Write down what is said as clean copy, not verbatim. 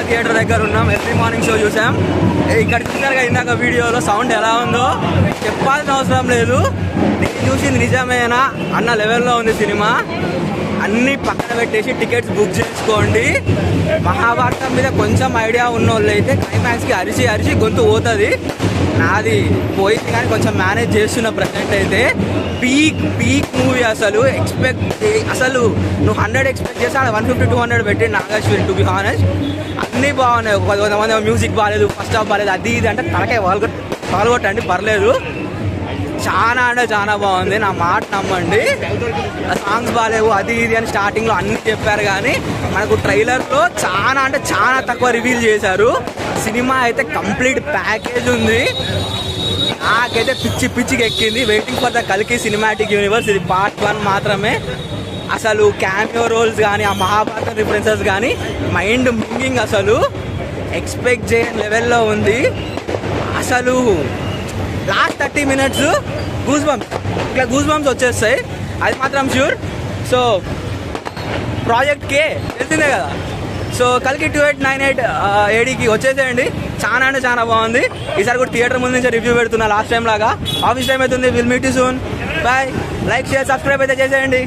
Theatre దగ్గర ఉన్నాం. Early morning show చూసాం. ఇక్కడ చూసారుగా ఇందాక వీడియోలో సౌండ్ ఎలా ఉందో చెప్పాల్సిన అవసరం లేదు. నేను చూసింది నిజమేనా అన్న లెవెల్లో ఉంది సినిమా. అన్నీ పక్కన పెట్టేసి టికెట్స్ బుక్ చేసుకోండి. మహాభారతం మీద కొంచెం ఐడియా ఉన్న వాళ్ళు అయితే క్లైమాక్స్కి అరిచి గొంతు పోతుంది. నాది పోయింది కానీ కొంచెం మేనేజ్ చేస్తున్న ప్రజెంట్ అయితే. పీక్ మూవీ అసలు అసలు నువ్వు 100 ఎక్స్పెక్ట్ చేసి 150-200 పెట్టి నాగేశ్వరి. టు బి హానెస్ట్ అన్నీ బాగున్నాయి. కొంతమంది మ్యూజిక్ బాగాలేదు, ఫస్ట్ హాఫ్ బాగాలేదు, అది ఇది అంటే తలకే పాల్గొట్టండి, పర్లేదు. చాలా అంటే చాలా బాగుంది, నా మాట నమ్మండి. సాంగ్స్ బాగాలేవు, అది ఇది అని స్టార్టింగ్లో అన్నీ చెప్పారు కానీ మనకు ట్రైలర్లో చాలా అంటే చాలా తక్కువ రివీల్ చేశారు. సినిమా అయితే కంప్లీట్ ప్యాకేజ్ ఉంది. నాకైతే పిచ్చికి ఎక్కింది. వెయిటింగ్ ఫర్ ద కల్కి సినిమాటిక్ యూనివర్స్. ఇది పార్ట్ 1 మాత్రమే. అసలు క్యామియో రోల్స్ కానీ ఆ మహాభారత రిఫరెన్సెస్ కానీ మైండ్ మింగింగ్. అసలు ఎక్స్పెక్ట్ చేయని లెవెల్లో ఉంది. అసలు లాస్ట్ 30 minutes గూస్ బంప్స్ వచ్చేస్తాయి, అది మాత్రం ష్యూర్. సో ప్రాజెక్ట్ కే తెలిసిందే కదా. సో కల్కి 2898 ADకి వచ్చేసేయండి. చాలా అంటే చాలా బాగుంది. ఈసారి కూడా థియేటర్ ముందు నుంచి రివ్యూ పెడుతున్నా లాస్ట్ టైం లాగా. ఆఫీస్ టైం అవుతుంది. Will meet you soon. Bye. Like share subscribe అయితే చేసేయండి.